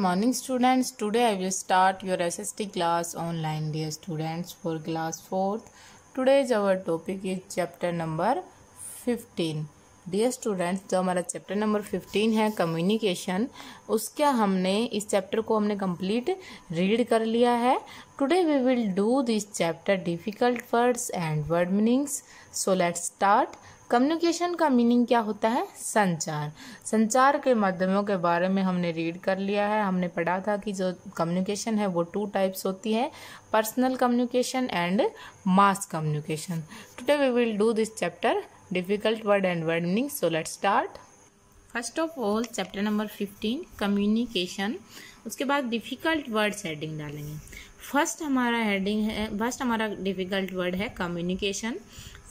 morning students. Today I will start your SST class online, dear students, for class 4th. Today's our topic is chapter number 15. Dear students, जो हमारा chapter number 15 है communication, उसका हमने इस chapter को हमने complete read कर लिया है. Today we will do this chapter difficult words and word meanings. So let's start. Communication का मीनिंग क्या होता है? संचार. संचार के माध्यमों के बारे में हमने रीड कर लिया है. हमने पढ़ा था कि जो कम्युनिकेशन है वो 2 टाइप्स होती है, personal communication and mass communication. Today we will do this chapter difficult word and word meaning. So let's start. First of all chapter number 15 communication. उसके बाद डिफिकल्ट वर्ड्स हेडिंग डालेंगे. फर्स्ट हमारा difficult word है communication.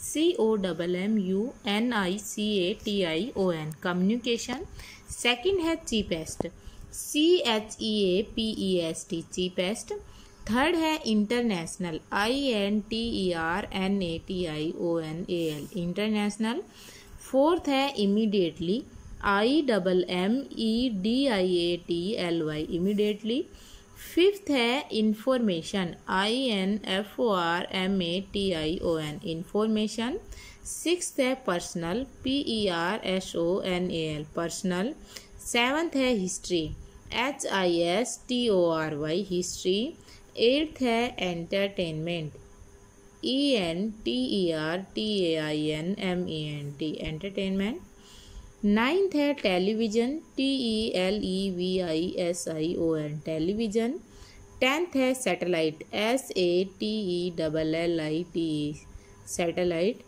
COMMUNICATION communication. Second है cheapest. CHEAPEST cheapest. Third है international. INTERNATIONAL international. Fourth है immediately. IMMEDIATLY immediately. Fifth है information. INFORMATION information. Sixth है पर्सनल. PERSONAL personal. सेवन्थ है हिस्ट्री. HISTORY history. एट्थ है entertainment. ENTERTAINMENT entertainment. Ninth है television. TELEVISION television. Tenth है satellite. SATELLITE satellite.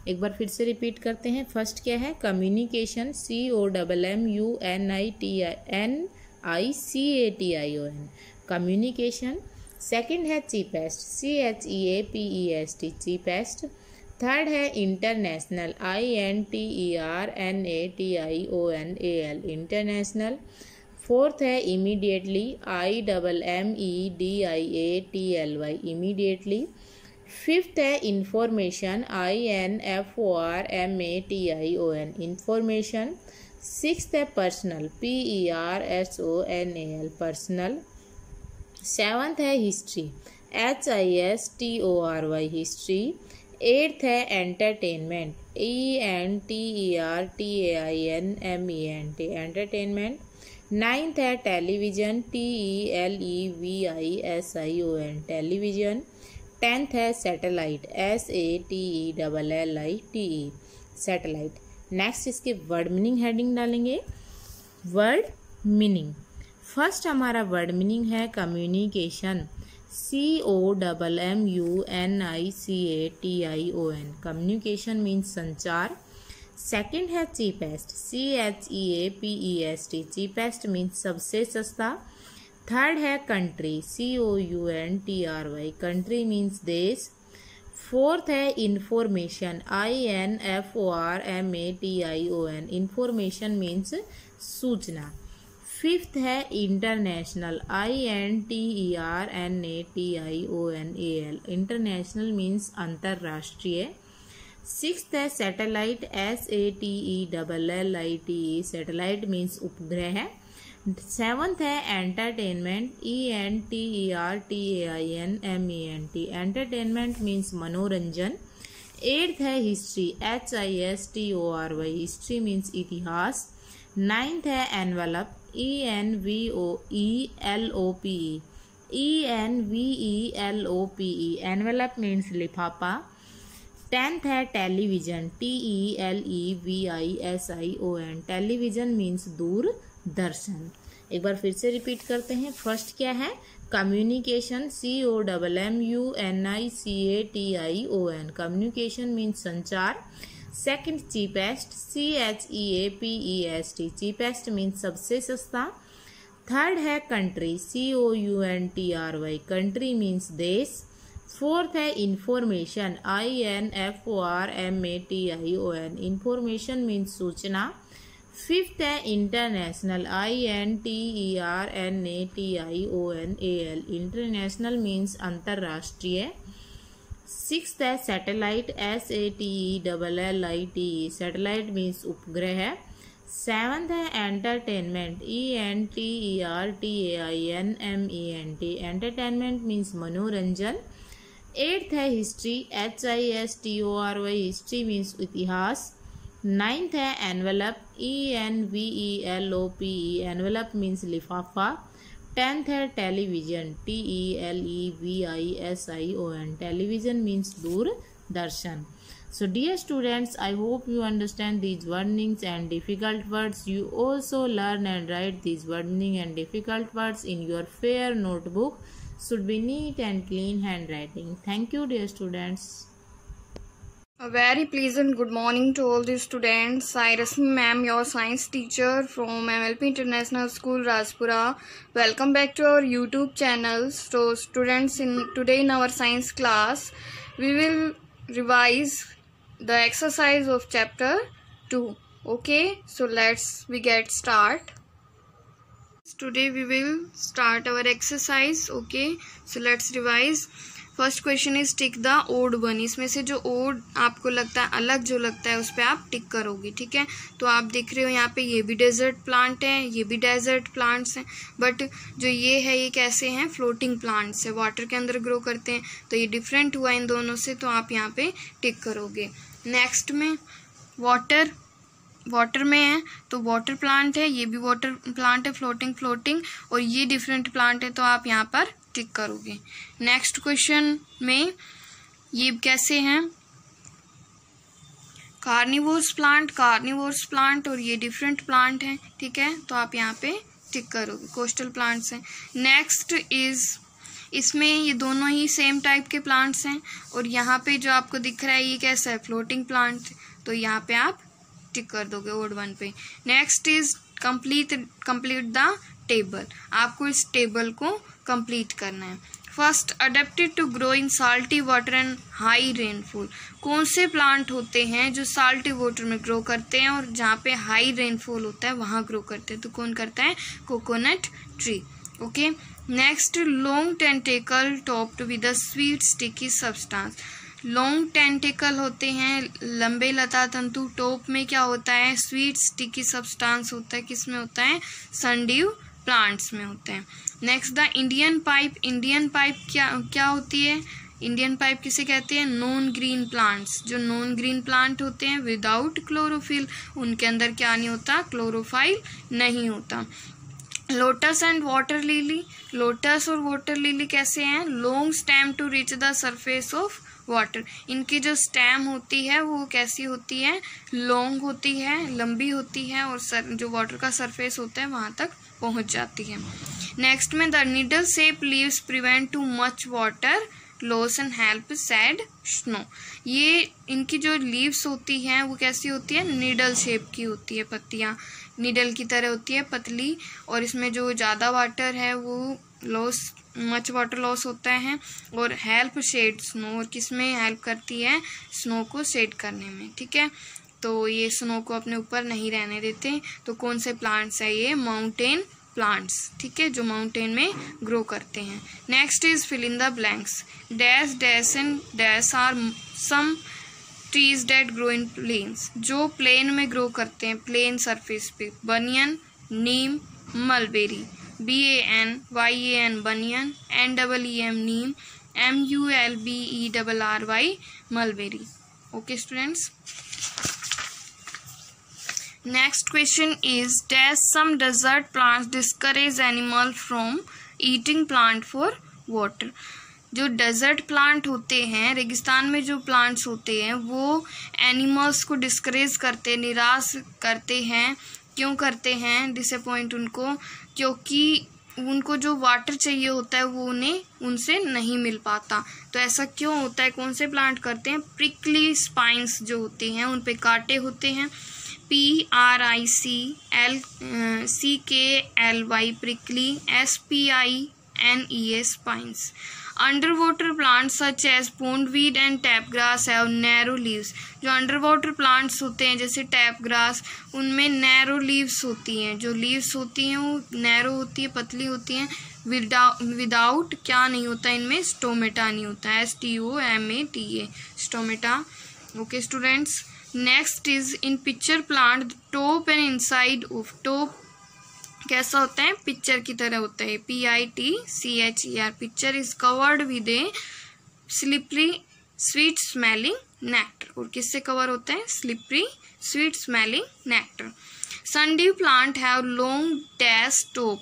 एक बार फिर से रिपीट करते हैं. फर्स्ट क्या है? कम्युनिकेशन. COMMUNICATION communication. सेकंड है चीपेस्ट. CHEAPEST cheapest. थर्ड है इंटरनेशनल. INTERNATIONAL international. फोर्थ है इमीडिएटली. IMMEDIATLY immediately. फिफ्थ है इंफॉर्मेशन. INFORMATION information. सिक्स्थ है पर्सनल. PERSONAL personal. सेवन्थ है हिस्ट्री. HISTORY history. एट्थ है एंटरटेनमेंट. ENTERTAINMENT entertainment. नाइन्थ है television. TELEVISION television. Tenth है satellite. SATELLITE satellite. Next इसके word meaning heading डालेंगे. Word meaning. First हमारा word meaning है communication. COMMUNICATION communication means संचार. Second है चीपेस्ट. CHEAPEST चीपेस्ट मीन्स सबसे सस्ता. थर्ड है कंट्री. COUNTRY कंट्री मीन्स देश. फोर्थ है इंफॉर्मेशन. INFORMATION इंफॉर्मेशन मीन्स सूचना. फिफ्थ है इंटरनेशनल. INTERNATIONAL इंटरनेशनल मीन्स अंतर्राष्ट्रीय. सिक्स्थ है सैटेलाइट. SATELLITE सैटेलाइट मीन्स उपग्रह. सेवन्थ है एंटरटेनमेंट. ENTERTAINMENT एंटरटेनमेंट मीन्स मनोरंजन. एट्थ है हिस्ट्री. HISTORY हिस्ट्री मीन्स इतिहास. नाइन्थ है एनवेलप. ENVELOPE एनवेलप मीन्स लिफाफा. टेंथ है television. TELEVISION television means Doordarshan. एक बार फिर से रिपीट करते हैं. फर्स्ट क्या है? कम्युनिकेशन. COMMUNICATION कम्युनिकेशन मीन्स संचार. Second cheapest. CHEAPEST cheapest means सबसे सस्ता. थर्ड है कंट्री. COUNTRY कंट्री मीन्स देश. फोर्थ है इंफॉर्मेशन. INFORMATION इंफॉर्मेशन मीन्स सूचना. फिफ्थ है इंटरनेशनल. INTERNATIONAL इंटरनेशनल मीन्स अंतर्राष्ट्रीय. सिक्स्थ है सैटेलाइट. SATELLITE सैटेलाइट मीन्स उपग्रह. सेवन्थ है एंटरटेनमेंट, ENTERTAINMENT, एंटरटेनमेंट मीन्स मनोरंजन। एट्थ है हिस्ट्री, HISTORY, हिस्ट्री मीन्स इतिहास। नाइन्थ है एनवेलप, ENVELOPE, एनवेलप मीन्स लिफाफा। टेंथ है television, TELEVISION, television means Doordarshan. So dear students, I hope you understand these warnings and difficult words. You also learn and write these warning and difficult words in your fair notebook. Should be neat and clean handwriting. Thank you dear students. A very pleasant good morning to all the students. I Rasmi ma'am, your science teacher from MLP International School, Rajpura. Welcome back to our YouTube channel. So students, today in our science class, we will revise the exercise of chapter 2. Okay, so we get start. Today we will start our exercise. Okay, so let's revise. First question is tick the odd one. इसमें से जो odd आपको लगता है, अलग जो लगता है, उस पर आप टिक करोगे। ठीक है, तो आप देख रहे हो यहाँ पे ये भी डेजर्ट प्लांट है, ये भी डेजर्ट प्लांट्स हैं, बट जो ये है ये कैसे हैं, फ्लोटिंग प्लांट्स है, वाटर के अंदर ग्रो करते हैं। तो ये डिफरेंट हुआ इन दोनों से, तो आप यहाँ पे टिक करोगे। नेक्स्ट में वाटर में है, तो वाटर प्लांट है, ये भी वाटर प्लांट है, फ्लोटिंग, और ये डिफरेंट प्लांट है, तो आप यहाँ पर टिक करोगे। नेक्स्ट क्वेश्चन में ये कैसे हैं, कार्निवोरस प्लांट, और ये डिफरेंट प्लांट है। ठीक है, तो आप यहाँ पे टिक करोगे, कोस्टल प्लांट्स हैं। नेक्स्ट इज, इसमें ये दोनों ही सेम टाइप के प्लांट्स हैं, और यहाँ पे जो आपको दिख रहा है ये कैसा है, फ्लोटिंग प्लांट, तो यहाँ पे आप टिक कर दोगे ओड वन पे। Next is complete the table, आपको इस टेबल को कंप्लीट करना है। First, adapted to grow in salty water and high rainfall. कौन से प्लांट होते हैं जो साल्टी वाटर में ग्रो करते हैं और जहाँ पे हाई रेनफॉल होता है वहाँ ग्रो करते हैं, तो कौन करता है, coconut tree. Okay, next, long tentacle topped with a sweet sticky substance. Long tentacle होते हैं, लंबे लता तंतु, टॉप में क्या होता है, स्वीट स्टिकी सब्सटेंस होता है, किस में होता है, सनड्यू प्लांट्स में होते हैं। नेक्स्ट, द इंडियन पाइप क्या होती है, इंडियन पाइप किसे कहते हैं, नॉन ग्रीन प्लांट्स। जो नॉन ग्रीन प्लांट होते हैं विदाउट क्लोरोफिल, उनके अंदर क्या नहीं होता, क्लोरोफाइल नहीं होता। Lotus and water lily, lotus और वाटर लिली कैसे हैं, long stem to reach the surface of water. इनकी जो स्टेम होती है वो कैसी होती है, लॉन्ग होती है, लंबी होती है, और जो वाटर का सरफेस होता है वहां तक पहुंच जाती है। नेक्स्ट में, the needle shape leaves prevent too much water loss and help sad snow. ये इनकी जो लीव्स होती हैं वो कैसी होती है, नीडल शेप की होती है, पत्तियां नीडल की तरह होती है, पतली, और इसमें जो ज़्यादा वाटर है वो मच वाटर लॉस होता है, और हेल्प शेड स्नो, और किस में हेल्प करती है, स्नो को शेड करने में। ठीक है, तो ये स्नो को अपने ऊपर नहीं रहने देते। तो कौन से प्लांट्स है ये, माउंटेन प्लांट्स। ठीक है, जो माउंटेन में ग्रो करते हैं। Next is fill in the blanks. Dash dash and dash are some trees that grow in plains. जो प्लेन में ग्रो करते हैं, प्लेन सरफेस पे, banyan, neem, mulberry. BANYAN banyan, NEEM neem, MULBERRY mulberry. Okay students, next question is dash some desert plants discourage animal from eating plant for water. जो desert plant होते हैं, रेगिस्तान में जो प्लांट्स होते हैं, वो एनिमल्स को डिस्करेज करते, निराश करते हैं। क्यों करते हैं, डिसअपॉइंट उनको, क्योंकि उनको जो वाटर चाहिए होता है वो उन्हें उनसे नहीं मिल पाता। तो ऐसा क्यों होता है, कौन से प्लांट करते हैं, प्रिकली स्पाइन्स जो होते हैं उन पे कांटे होते हैं, PRICLY prickly, SPINES spines. Under water plants such as pondweed and tape grass have narrow leaves. जो अंडर वाटर प्लांट्स होते हैं जैसे टैप ग्रास, उनमें नैरो लीव्स होती हैं, जो लीव्स होती हैं वो नैरो होती है, पतली होती हैं। विदाउट क्या नहीं होता इनमें, स्टोमेटा नहीं होता है, STOMATA, stomata. Okay students, next is in pitcher plant top and inside of top कैसा होता है, पिक्चर की तरह होता है, PITCHER। Picture is covered with A slippery sweet smelling nectar. और किससे कवर होता है, slippery sweet smelling nectar. Sundew plant have long dash top.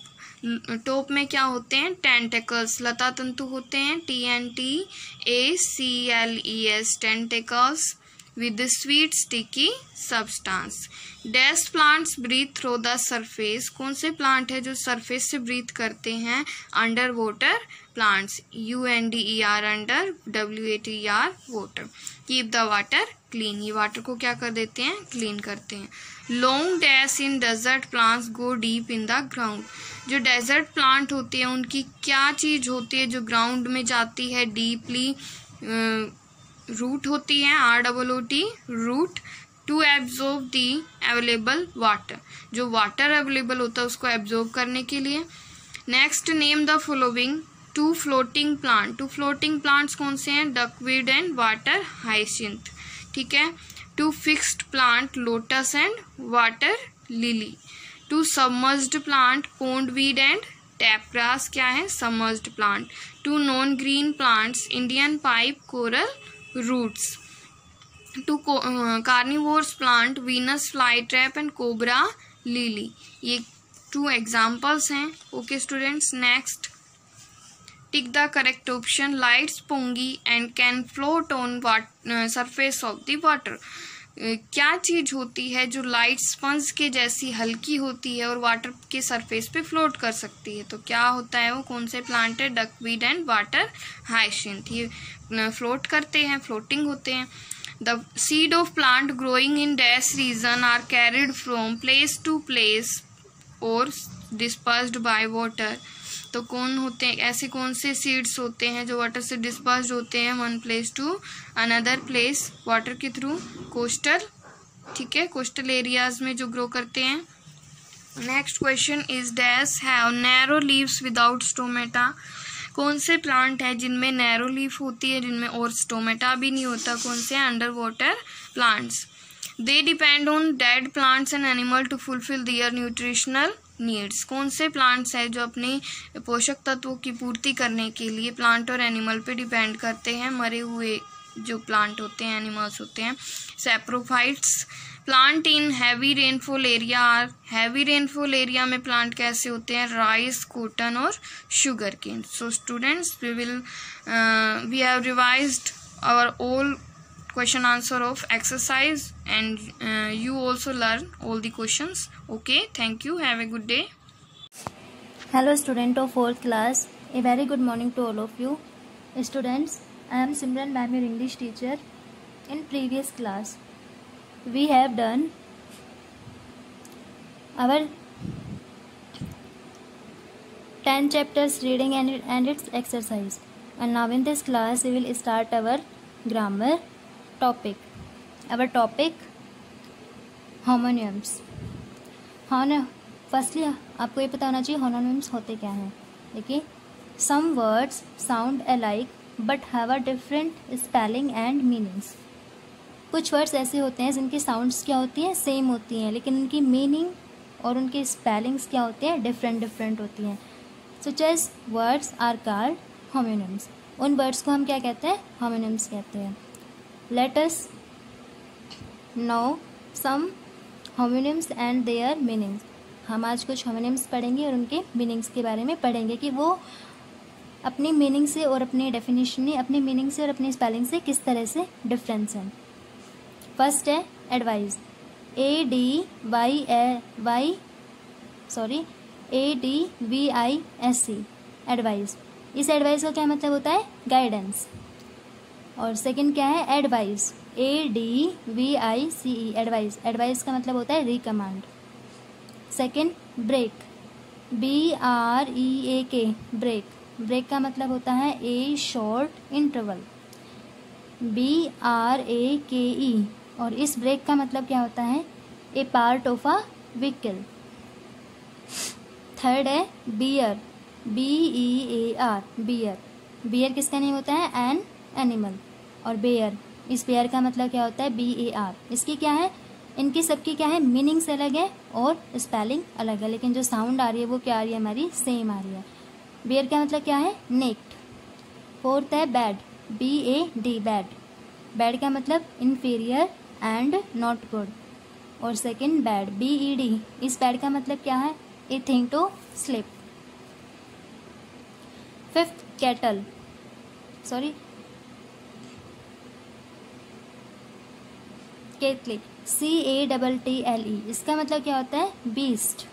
Top में क्या होते हैं, टेंटेकल्स, लता तंतु होते हैं, TNTACLES, tentacles with the sweet sticky substance। Dash plants breathe through the surface. कौन से प्लांट है जो सरफेस से ब्रीथ करते हैं, under water plants, UNDER, under, WATER, water. Keep the water clean, ये वाटर को क्या कर देते हैं, क्लीन करते हैं। Long dash in desert plants go deep in the ground. जो डेजर्ट प्लांट होती है उनकी क्या चीज होती है जो ग्राउंड में जाती है डीपली, रूट होती है, ROOT, root, to absorb the available water, जो वाटर अवेलेबल होता है उसको एब्जॉर्ब करने के लिए। Next, name the following two floating plant. Two floating plants कौन से हैं, डकवीड एंड वाटर हाइसिंथ, ठीक है। Two fixed plant, lotus and water lily. Two submerged plant, pondweed and tape grass, क्या है, submerged plant. Two non green plants, Indian pipe, coral roots. Two carnivores plant, Venus fly trap and cobra lily. ये 2 examples हैं। Okay students, next, tick the correct option. Lights pungi and can float on surface of the water. क्या चीज होती है जो light sponge के जैसी हल्की होती है और वाटर के सरफेस पे फ्लोट कर सकती है, तो क्या होता है वो, कौन से प्लांट है, डकवीड एंड वाटर हाइसिंथ। ये फ्लोट करते हैं, फ्लोटिंग होते हैं। The seed of plant growing in dash region are carried from place to place और डिस्पर्स्ड बाय वाटर। तो कौन होते हैं, ऐसे कौन से सीड्स होते हैं जो वाटर से डिस्पर्स्ड होते हैं one place to another place water के थ्रू, कोस्टल, ठीक है, कोस्टल एरियाज में जो ग्रो करते हैं। Next question is dash have narrow leaves without stomata. कौन से प्लांट है जिनमें नैरो लीफ होती है, जिनमें और स्टोमेटा भी नहीं होता, कौन से, under water plants. They depend on dead plants and animal to fulfil their nutritional needs. कौन से प्लांट्स हैं जो अपनी पोषक तत्वों की पूर्ति करने के लिए प्लांट और एनिमल पे डिपेंड करते हैं, मरे हुए जो प्लांट होते हैं, एनिमल्स होते हैं। Saprophytes plant in heavy rainfall area are. Heavy rainfall area में प्लांट कैसे होते हैं, राइस, कॉटन और sugar cane. So students, we have revised our all question answer of exercise and you also learn all the questions. Okay, thank you, have a good day. Hello student of 4th class, a very good morning to all of you. Students, I am Simran ma'am, your English teacher. In previous class we have done our 10 chapters reading and its exercise, and now in this class we will start our grammar topic. Our topic homonyms. Firstly आपको ये पता होना चाहिए homonyms होते क्या हैं। देखिए, some words sound alike but have a different spelling and meanings. कुछ वर्ड्स ऐसे होते हैं जिनकी साउंड्स क्या होती हैं, सेम होती हैं, लेकिन उनकी मीनिंग और उनके स्पेलिंग्स क्या होते हैं, डिफरेंट होती हैं। such as words are called homonyms. उन वर्ड्स को हम क्या कहते हैं, homonyms कहते हैं। Let us know some homonyms and their meanings. हम आज कुछ homonyms पढ़ेंगे और उनके meanings के बारे में पढ़ेंगे कि वो अपनी मीनिंग से और अपनी डेफिनेशन में अपनी मीनिंग से और अपनी स्पेलिंग से किस तरह से डिफरेंस है। फर्स्ट है एडवाइस, ADVISE, एडवाइस। इस एडवाइस का क्या मतलब होता है, गाइडेंस। और सेकंड क्या है, एडवाइस, ADVICE, एडवाइस। एडवाइस का मतलब होता है recommend. Second break, BREAK, break. Break का मतलब होता है ए शॉर्ट इंटरवल, BRAKE। और इस ब्रेक का मतलब क्या होता है, a part of a vehicle. Third है बियर, BEAR, बियर। बियर किसका नेम होता है, एन एनिमल। और बेयर इस पेयर का मतलब क्या होता है BAR। इसकी क्या है, इनकी सबकी क्या है मीनिंग्स अलग है और स्पेलिंग अलग है, लेकिन जो साउंड आ रही है वो क्या आ रही है हमारी सेम आ रही है। बेयर का मतलब क्या है नेक्ड। फोर्थ है बैड, BAD बैड। बैड का मतलब इन्फीरियर एंड नॉट गुड। और सेकंड बैड BED, इस बैड का मतलब क्या है a thing to sleep. Fifth cattle, sorry kettle, CATTLE, इसका मतलब क्या होता है बीस्ट।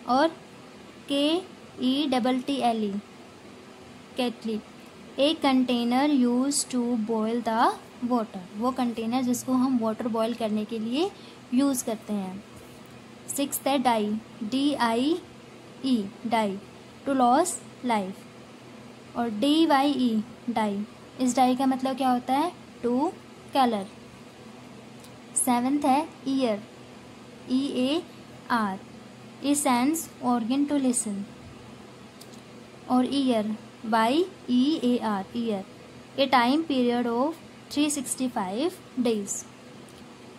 और KETTLE kettle, a container use to boil the water, वो कंटेनर जिसको हम वाटर बॉयल करने के लिए यूज़ करते हैं। सिक्स्थ है die, DIE die, to loss life. और DYE डाई, इस डाई का मतलब क्या होता है टू कलर। सेवेंथ है ear, EAR, a sense organ to listen. और year YEAR year, a time period of 365 days.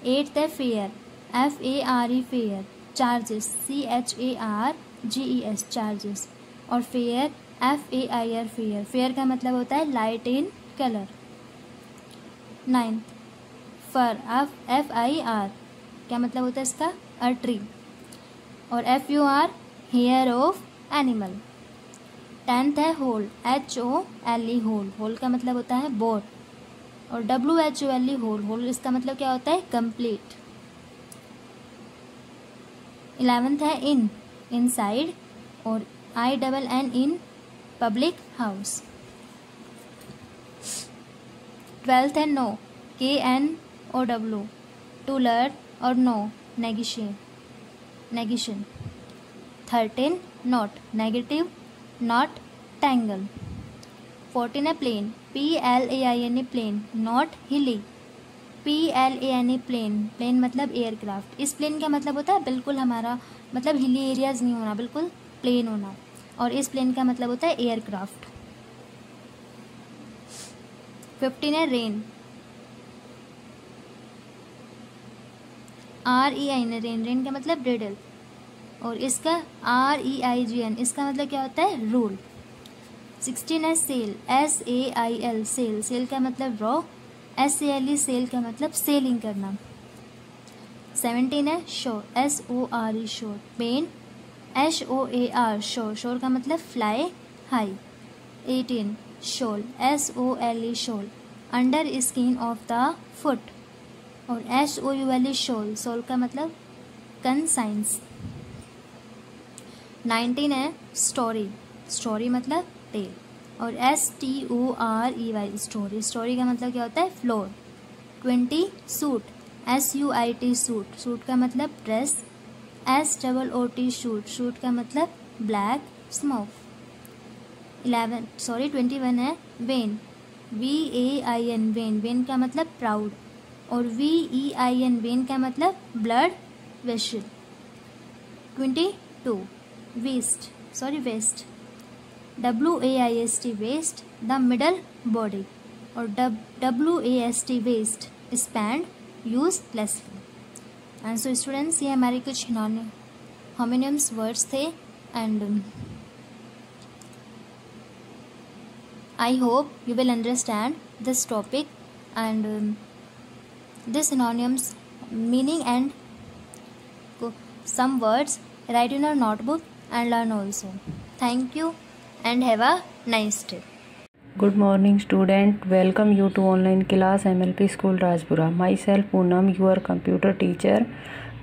Eighth है fare, FARE fare, charges CHARGES charges. और फेयर FAIR फेयर, फेयर का मतलब होता है light in colour. Ninth fur, FIR क्या मतलब होता है इसका अ ट्री। और FUR hair of animal. Tenth है होल, HOLE होल, होल का मतलब होता है बोर। और WHOLE होल, होल इसका मतलब क्या होता है कंप्लीट। 11th है इन, इनसाइड। और INN inn, public house. 12th है नो, KNOW, टू लर्न और no, negation. 13 not, negative, knot tangle. 14 है plain, PLAIN plain, not hilly, PLAN plane, plane मतलब एयरक्राफ्ट। इस प्लेन का मतलब होता है बिल्कुल हमारा मतलब हिली एरियाज नहीं होना, बिल्कुल प्लेन होना। और इस प्लेन का मतलब होता है एयरक्राफ्ट। 15 है रेन, REIN रेन, रेन का मतलब रिडल। और इसका REIGN, इसका मतलब क्या होता है रूल। 16 है सेल, SAIL सेल, सेल का मतलब रॉ, SALE सेल का मतलब सेलिंग करना। 17 है शोर, SORE शोर, पेन, SOAR शोर, शोर का मतलब fly high. 18 sole, SOLE sole, under skin of the foot. और SOULE शोल, सोल का मतलब कंसाइंस। 19 है स्टोरी, स्टोरी मतलब टेल। और STOREY स्टोरी, स्टोरी का मतलब क्या होता है floor. 20 suit, SUIT suit, suit का मतलब ड्रेस। SOOT शूट, शूट का मतलब ब्लैक स्मोक। 21 है वेन, VAIN वेन, वेन का मतलब प्राउड। और VEIN वेन का मतलब blood vessel. 22 waist, waist, WAIST waist, the middle body. और WAST waste, spend uselessly. And so students, ये हमारे कुछ होमोनिम्स वर्ड्स थे। And I hope you will understand this topic and this synonyms meaning and some words. Write in your notebook and learn also. Thank you and have a nice day. Good morning student, welcome you to online class MLP School Rajpura. Myself Poonam, your computer teacher.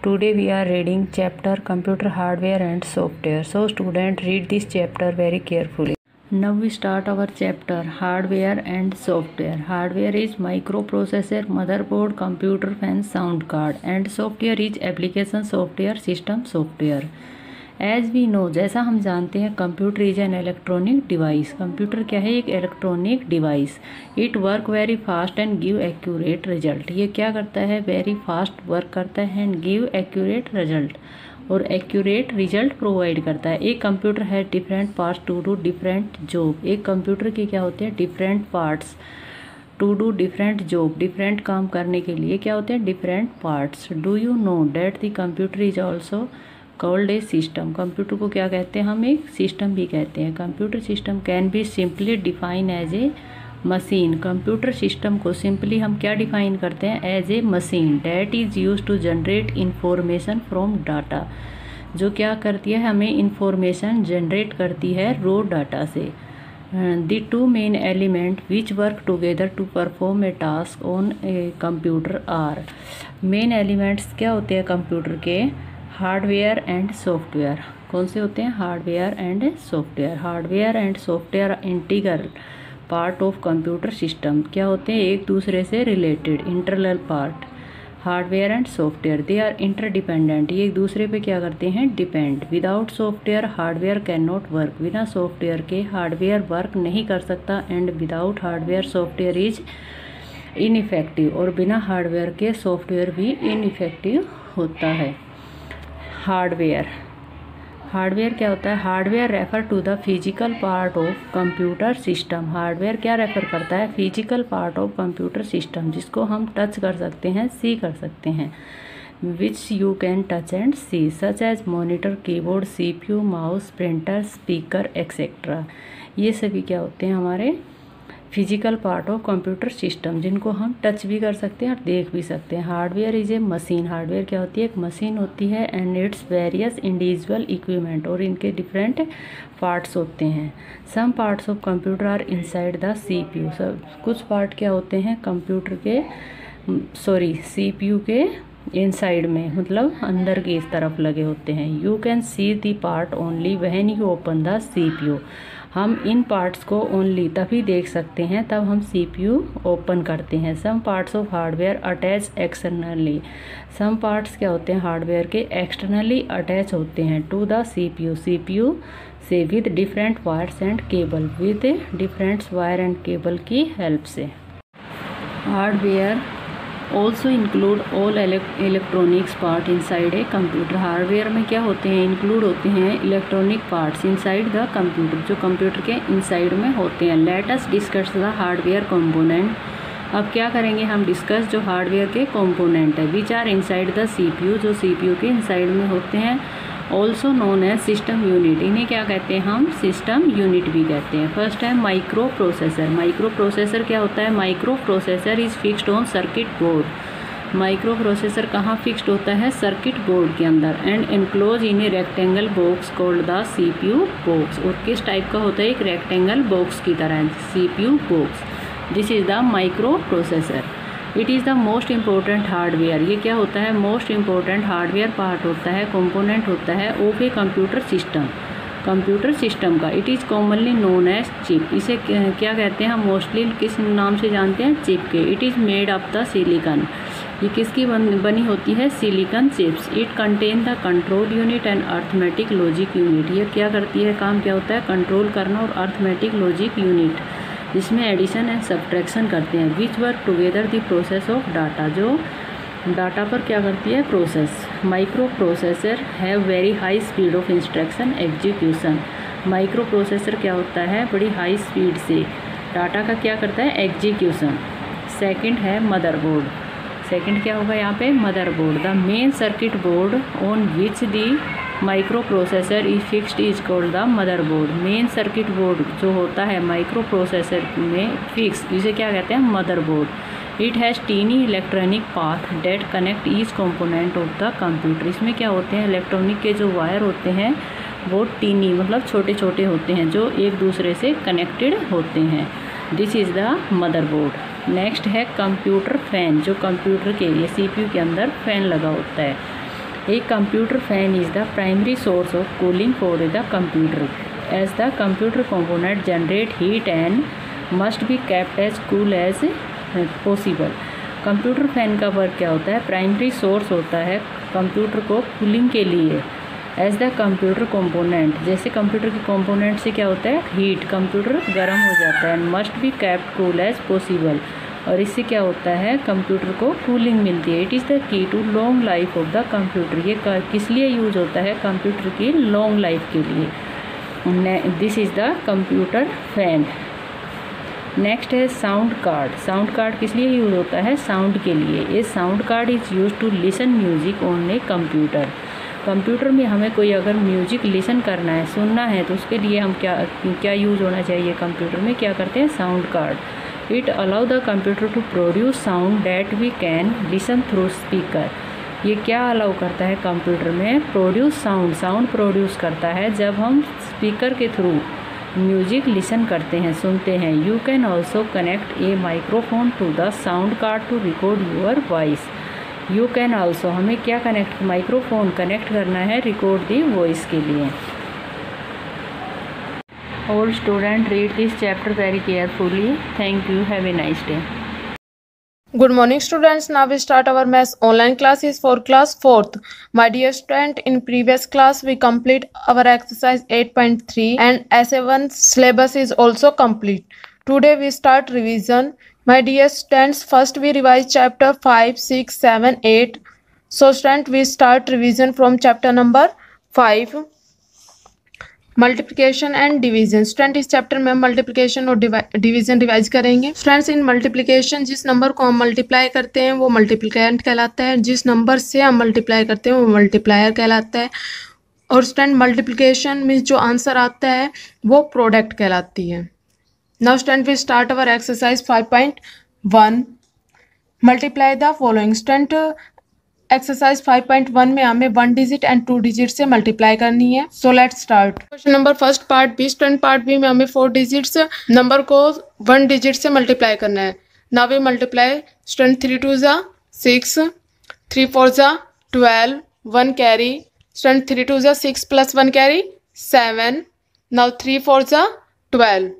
Today we are reading chapter computer hardware and software. So student, read this chapter very carefully. Now we start our chapter hardware and software. Hardware is microprocessor, motherboard, computer fan, sound card, and software is application software, system software. As we know, जैसा हम जानते हैं, computer is an electronic device. Computer क्या है? एक electronic device. It work very fast and give accurate result. ये क्या करता है? वेरी फास्ट वर्क करता है एंड गिव एक्यूरेट रिजल्ट, और एक्यूरेट रिजल्ट प्रोवाइड करता है। एक कंप्यूटर है different parts to do different job. एक कंप्यूटर के क्या होते हैं? Different parts to do different job, different काम करने के लिए क्या होते हैं, different parts. Do you know that the computer is also called a system, computer को क्या कहते हैं हम, एक सिस्टम भी कहते हैं। Computer system can be simply define as a machine, computer system को सिंपली हम क्या डिफाइन करते हैं, as a machine that is use to generate information from data, जो क्या करती है, हमें इंफॉर्मेशन जनरेट करती है रो डाटा से। The two main element which work together to perform a task on a computer are, main elements क्या होते हैं कंप्यूटर के, हार्डवेयर एंड सॉफ्टवेयर। कौन से होते हैं, hardware and software. Hardware and software integral part of computer system, क्या होते हैं, एक दूसरे से related, internal part. Hardware and software they are interdependent, ये एक दूसरे पे क्या करते हैं, depend. Without software hardware can not work, बिना सॉफ्टवेयर के हार्डवेयर वर्क नहीं कर सकता। And without hardware software is ineffective, और बिना हार्डवेयर के सॉफ्टवेयर भी इनइफेक्टिव होता है। हार्डवेयर, हार्डवेयर क्या होता है, hardware refer to the physical part of computer system, hardware क्या रेफर करता है, physical part of computer system, जिसको हम टच कर सकते हैं, सी कर सकते हैं। Which you can touch and see, such as monitor, keyboard, CPU, mouse, printer, speaker etcetera, ये सभी क्या होते हैं, हमारे physical part of computer system, जिनको हम टच भी कर सकते हैं और देख भी सकते हैं। Hardware is a machine, hardware क्या होती है, एक मशीन होती है। And its various individual equipment, और इनके डिफरेंट पार्ट्स होते हैं। Some parts of computer are inside the CPU, सब कुछ पार्ट क्या होते हैं कंप्यूटर के, CPU के इनसाइड में, मतलब अंदर की इस तरफ लगे होते हैं। You can see the part only when you open the CPU, हम इन पार्ट्स को ओनली तभी देख सकते हैं तब हम CPU ओपन करते हैं। Some parts of hardware attach externally, some parts क्या होते हैं हार्डवेयर के, एक्सटर्नली अटैच होते हैं टू द CPU से with different wires and cable, with different wire and cable की हेल्प से। Hardware also include all electronics part inside a computer, hardware में क्या होते हैं, इंक्लूड होते हैं electronic parts inside the computer, जो कंप्यूटर के इनसाइड में होते हैं। Let us discuss the hardware component, अब क्या करेंगे हम डिस्कस जो हार्डवेयर के कंपोनेंट है, which are inside the CPU, जो CPU के इनसाइड में होते हैं। Also known as system unit, इन्हें क्या कहते हैं हम, सिस्टम यूनिट भी कहते हैं। फर्स्ट है माइक्रो प्रोसेसर, माइक्रो प्रोसेसर क्या होता है, micro processor is fixed on circuit board, micro processor कहाँ फिक्स्ड होता है, सर्किट बोर्ड के अंदर। And enclose in a rectangle box called the CPU box, और किस टाइप का होता है, एक रेक्टेंगल बॉक्स की तरह CPU box, this is the micro processor. It is the most important hardware, ये क्या होता है, मोस्ट इम्पोर्टेंट हार्डवेयर पार्ट होता है, कंपोनेंट होता है of a computer system, computer system का। It is commonly known as chip, इसे क्या कहते हैं हम मोस्टली किस नाम से जानते हैं, चिप के। It is made of the silicon, ये किसकी बनी होती है, silicon chips. It contain the control unit and arithmetic logic unit, ये क्या करती है, काम क्या होता है, कंट्रोल करना और अर्थमेटिक लॉजिक यूनिट, जिसमें एडिशन एंड सब्ट्रैक्शन करते हैं। विच work together the process of data, जो डाटा पर क्या करती है, process. Micro processor have very high speed of instruction execution, micro processor क्या होता है, बड़ी हाई स्पीड से डाटा का क्या करता है, एग्जीक्यूशन। सेकंड है मदरबोर्ड, सेकंड क्या होगा यहाँ पे, motherboard. The main circuit board on which the micro processor is fixed is called the motherboard, main circuit board जो होता है माइक्रो प्रोसेसर में फिक्स, इसे क्या कहते हैं, motherboard. It has tiny electronic path that connect each component of the computer, इसमें क्या होते हैं, इलेक्ट्रॉनिक के जो वायर होते हैं वो टीनी मतलब छोटे छोटे होते हैं, जो एक दूसरे से कनेक्टेड होते हैं। This is the motherboard. Next है कंप्यूटर फैन, जो कंप्यूटर के लिए CPU के अंदर फैन लगा होता है। A computer fan is the primary source of cooling for the computer, as the computer component generate heat and must be kept as cool as possible. Computer fan का work क्या होता है, primary source होता है computer को cooling के लिए। As the computer component, जैसे कंप्यूटर के कंपोनेंट से क्या होता है, हीट, कंप्यूटर गर्म हो जाता है। And must be kept cool as possible, और इससे क्या होता है, कंप्यूटर को कूलिंग मिलती है। It is the key to long life of the computer, ये किस लिए यूज होता है, कंप्यूटर की लॉन्ग लाइफ के लिए। This is the computer fan. Next है साउंड कार्ड। साउंड कार्ड किस लिए यूज़ होता है? साउंड के लिए। ये sound card is use to listen music on a computer. Computer में हमें कोई अगर म्यूजिक लिसन करना है, सुनना है, तो उसके लिए हम क्या यूज़ होना चाहिए कंप्यूटर में? क्या करते हैं? Sound card. It allow the computer to produce sound that we can listen through speaker. ये क्या अलाउ करता है कंप्यूटर में? प्रोड्यूस साउंड प्रोड्यूस करता है जब हम स्पीकर के थ्रू म्यूजिक लिसन करते हैं, सुनते हैं। You can also connect a microphone to the sound card to record your voice. You can also, हमें क्या कनेक्ट, माइक्रोफोन कनेक्ट करना है रिकॉर्ड दी वॉइस के लिए। All student read this chapter very carefully. Thank you, have a nice day. Good morning students. Now we start our maths online classes for class 4th. My dear student, in previous class we complete our exercise 8.3 and SA1 syllabus is also complete. Today we start revision. My dear students, first we revise chapter 5, 6, 7, 8. So student, we start revision from chapter number 5. Multiplication and division. Student इस chapter में हम multiplication और division revise करेंगे। Friends, इन multiplication जिस number को हम multiply करते हैं वो मल्टीप्लिकेंट कहलाता है, जिस नंबर से हम मल्टीप्लाई करते हैं वो मल्टीप्लायर कहलाता है। और स्टूडेंट मल्टीप्लिकेशन में जो आंसर आता है वो प्रोडक्ट कहलाती है। Now student we start our exercise 5.1 multiply the following. Student exercise 5.1 में हमें 1 डिजिट एंड 2 डिजिट से मल्टीप्लाई करनी है। So let's start. Question number first part B. Student part B में हमें 4 डिजिट्स नंबर को 1 डिजिट से मल्टीप्लाई करना है। Now we multiply. स्टूडेंट 3 2 जा 6, 3 4 जा 12, 1 कैरी। स्टूडेंट 3 2 जा 6 प्लस 1 कैरी 7। नाउ 3 4 जा 12।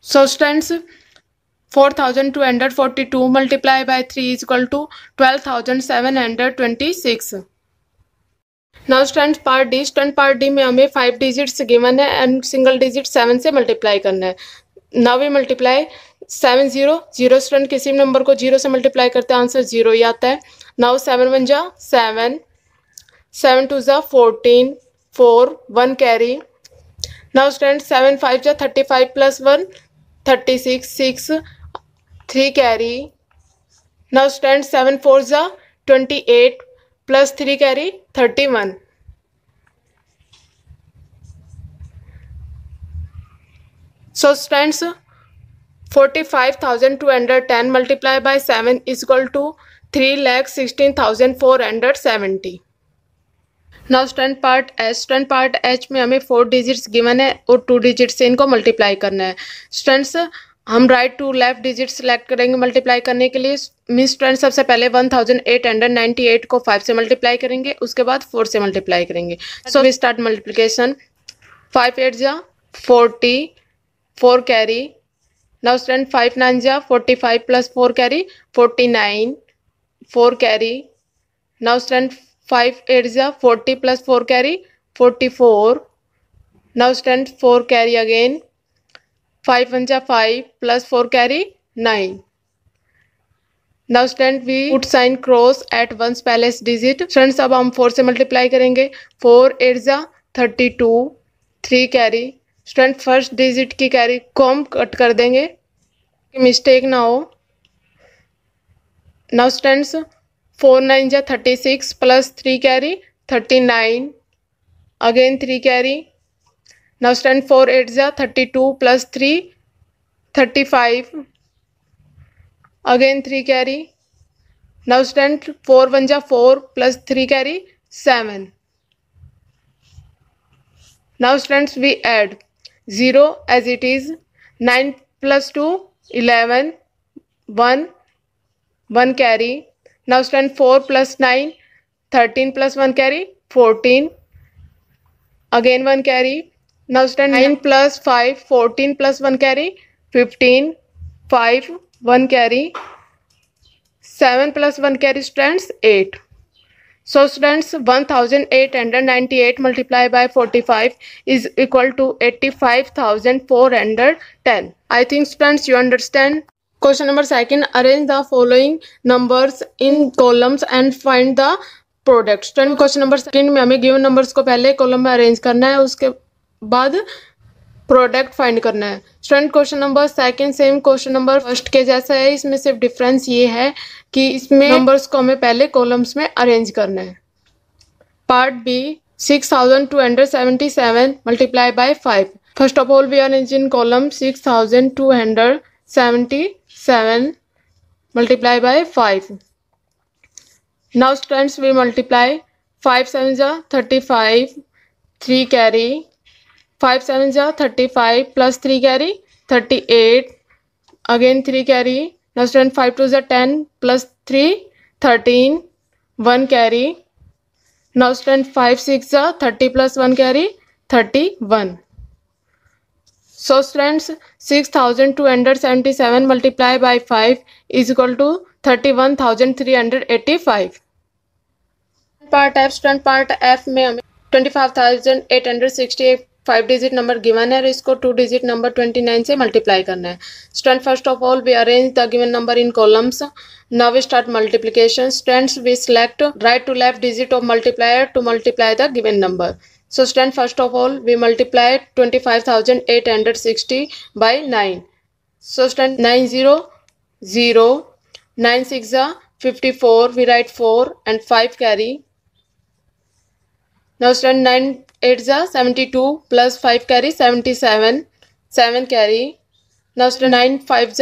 So students 4242 multiplied by 3 is equal to 12,726. Now students part D। Student part D में हमें 5 डिजिट्स गिवन है एंड सिंगल डिजिट 7 से मल्टीप्लाई करना है। Now we multiply 7 0 0। स्टूडेंट किसी नंबर को 0 से मल्टीप्लाई करते हैं आंसर 0 ही आता है। नाउ 7 1 जा 7, 7 2 जा 14, 4 1 कैरी। नाउ स्टूडेंट 7 5 जा 35 प्लस 1 36, 6 3 कैरी। नाउ स्टूडेंट 7 4 जा 28 plus 3 carry 31। So students 45,210 multiply by 7 is equal to 3,16,470। Now student part H. Student part H में हमें 4 डिजिट्स गिवन है और 2 डिजिट से इनको मल्टीप्लाई करना है। स्टूडेंट्स हम right to left digit select करेंगे मल्टीप्लाई करने के लिए। मीन्स स्टूडेंट सबसे पहले 1898 को 5 से मल्टीप्लाई करेंगे, उसके बाद 4 से मल्टीप्लाई करेंगे। So we start multiplication. 5 8 जा 40, 4 कैरी। नाउ स्टूडेंट 5 9 जा 45 plus 4 carry 49, 4 carry. Now student 5 8 जा 40 plus 4 carry 44। Now student 4 carry again. 5 1 जा 5 plus 4 carry 9। Now student we put sign cross at once पहलेस डिजिट। स्टूडेंट्स अब हम 4 से मल्टीप्लाई करेंगे। 4 8 जा 32, 3 कैरी। स्टूडेंट फर्स्ट डिजिट की कैरी को हम कट कर देंगे, मिस्टेक ना हो। नाउ स्टूडेंट्स 4 9 जा 36 plus 3 carry 39, again 3 carry. Now student 4 8 जा 32 plus 3 35, again 3 carry. Now student 4 1 जा 4 plus 3 carry 7। Now students we add 0 as it is। 9 plus 2 11, 1 1 carry. Now student 4 plus 9 13 plus 1 carry 14, again 1 carry. Now student 9 plus 5 14 plus 1 carry 15, 5 1 carry. 7 plus 1 carry students 8। So students 1898 multiplied by 45 is equal to 85,410. I think students you understand. Question number second, arrange the following numbers in columns and find the product. Student question number second में हमें given numbers को पहले column में arrange करना है, उसके बाद product find करना है। Student question number second same question number first के जैसा है, इसमें सिर्फ डिफरेंस ये है कि इसमें नंबर्स को हमें पहले कॉलम्स में अरेंज करना है। Part B 6277 multiply by 5। First of all we arrange in column 6277 multiply by 5. Now students we multiply 5 7 जा 35, 3 carry, 5 7 जा 35 plus 3 carry 38, again 3 carry. Now student 5 2 जा 10 plus 3 13, 1 carry. Now student 5 6 जा 30 plus 1 carry 31. So students 6277 multiplied by 5 is equal to 31,385. Part F student part F में हमें 25,868 5 digit number given है और इसको 2 digit number 29 से मल्टीप्लाई करना है। Student first of all we arrange the given number in columns. Now we start multiplication. Students we select right to left digit of multiplier to multiply the given number. So student first of all we multiply 25,860 by 9. So student 9 0 0, 9 6 54, we write 4 and 5 carry. Now student 9 8 72 plus 5 carry 77, 7 carry. Now student 9 5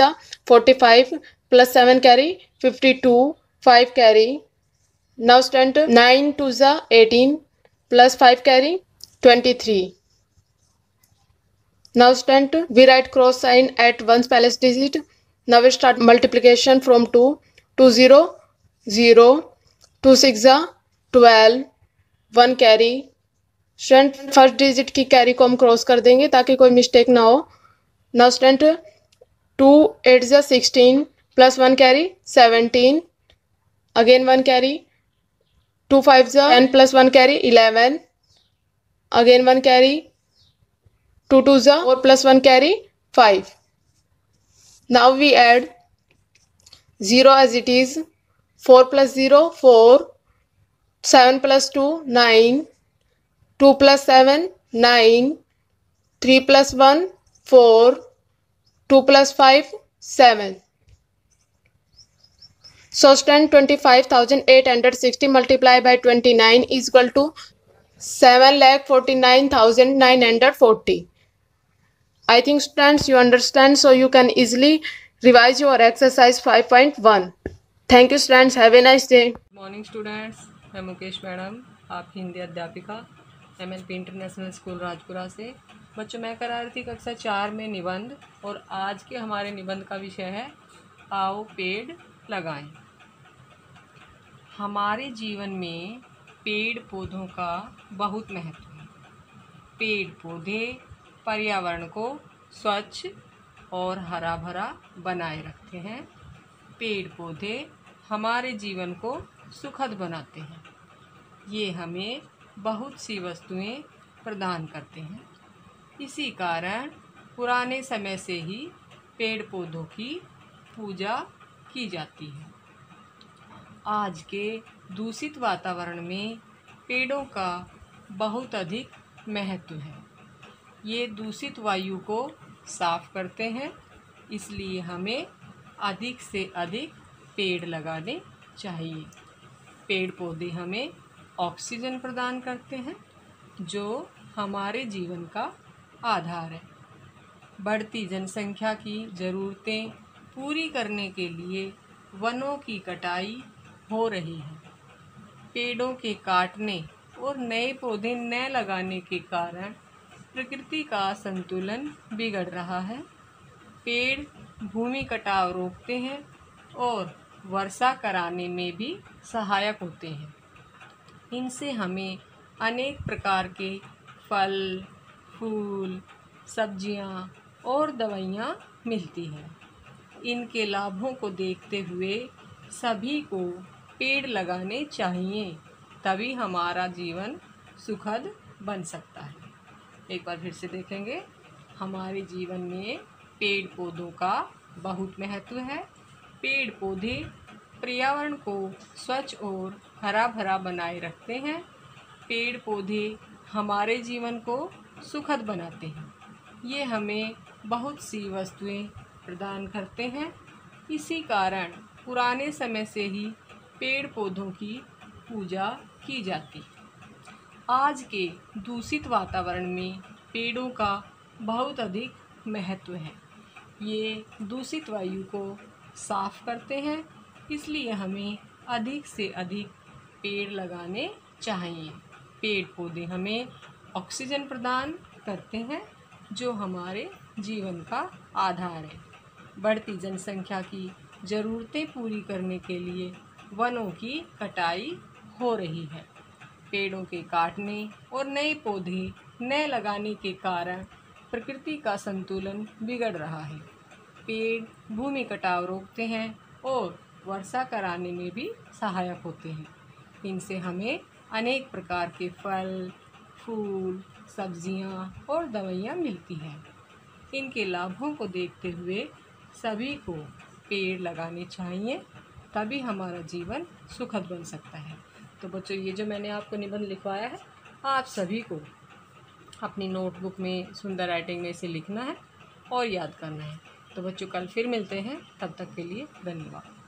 45 plus 7 carry 52, 5 carry. Now student 9 2 18 plus 5 carry 23. Now student we write cross sign at ones place digit. Now we start multiplication from 2 2 0 0, 2 6 12, 1 carry. Student first digit की carry को हम cross कर देंगे ताकि कोई mistake ना हो। Now student 2 8 16 plus 1 carry 17, again 1 carry. 2 5 10 plus 1 carry 11, again 1 carry. 2 2 4 plus 1 carry 5. Now we add 0 as it is. 4 plus 0 4, 7 plus 2 9, 2 plus 7 9, 3 plus 1 4, 2 plus 5 7. So student 25,860 multiplied by 29 is equal to 7,49,940. I think students you understand, so you can easily revise your exercise 5.1. Thank you students, have a nice day. Morning students, मैं Mukesh madam, आपकी हिंदी अध्यापिका MLP international school Rajpura से। बच्चों मैं करा रही थी कक्षा 4 में निबंध, और आज के हमारे निबंध का विषय है आओ पेड़ लगाएं। हमारे जीवन में पेड़ पौधों का बहुत महत्व है। पेड़ पौधे पर्यावरण को स्वच्छ और हरा भरा बनाए रखते हैं। पेड़ पौधे हमारे जीवन को सुखद बनाते हैं। ये हमें बहुत सी वस्तुएं प्रदान करते हैं। इसी कारण पुराने समय से ही पेड़ पौधों की पूजा की जाती है। आज के दूषित वातावरण में पेड़ों का बहुत अधिक महत्व है। ये दूषित वायु को साफ करते हैं, इसलिए हमें अधिक से अधिक पेड़ लगाने चाहिए। पेड़ पौधे हमें ऑक्सीजन प्रदान करते हैं, जो हमारे जीवन का आधार है। बढ़ती जनसंख्या की ज़रूरतें पूरी करने के लिए वनों की कटाई हो रही है। पेड़ों के काटने और नए पौधे न लगाने के कारण प्रकृति का संतुलन बिगड़ रहा है। पेड़ भूमि कटाव रोकते हैं और वर्षा कराने में भी सहायक होते हैं। इनसे हमें अनेक प्रकार के फल, फूल, सब्जियां और दवाइयाँ मिलती हैं। इनके लाभों को देखते हुए सभी को पेड़ लगाने चाहिए, तभी हमारा जीवन सुखद बन सकता है। एक बार फिर से देखेंगे, हमारे जीवन में पेड़ पौधों का बहुत महत्व है। पेड़ पौधे पर्यावरण को स्वच्छ और हरा भरा बनाए रखते हैं। पेड़ पौधे हमारे जीवन को सुखद बनाते हैं। ये हमें बहुत सी वस्तुएं प्रदान करते हैं। इसी कारण पुराने समय से ही पेड़ पौधों की पूजा की जाती। आज के दूषित वातावरण में पेड़ों का बहुत अधिक महत्व है। ये दूषित वायु को साफ करते हैं, इसलिए हमें अधिक से अधिक पेड़ लगाने चाहिए। पेड़ पौधे हमें ऑक्सीजन प्रदान करते हैं, जो हमारे जीवन का आधार है। बढ़ती जनसंख्या की ज़रूरतें पूरी करने के लिए वनों की कटाई हो रही है। पेड़ों के काटने और नए पौधे न लगाने के कारण प्रकृति का संतुलन बिगड़ रहा है। पेड़ भूमि कटाव रोकते हैं और वर्षा कराने में भी सहायक होते हैं। इनसे हमें अनेक प्रकार के फल, फूल, सब्जियां और दवाइयाँ मिलती हैं। इनके लाभों को देखते हुए सभी को पेड़ लगाने चाहिए, तभी हमारा जीवन सुखद बन सकता है। तो बच्चों, ये जो मैंने आपको निबंध लिखवाया है, आप सभी को अपनी नोटबुक में सुंदर राइटिंग में इसे लिखना है और याद करना है। तो बच्चों, कल फिर मिलते हैं, तब तक के लिए धन्यवाद।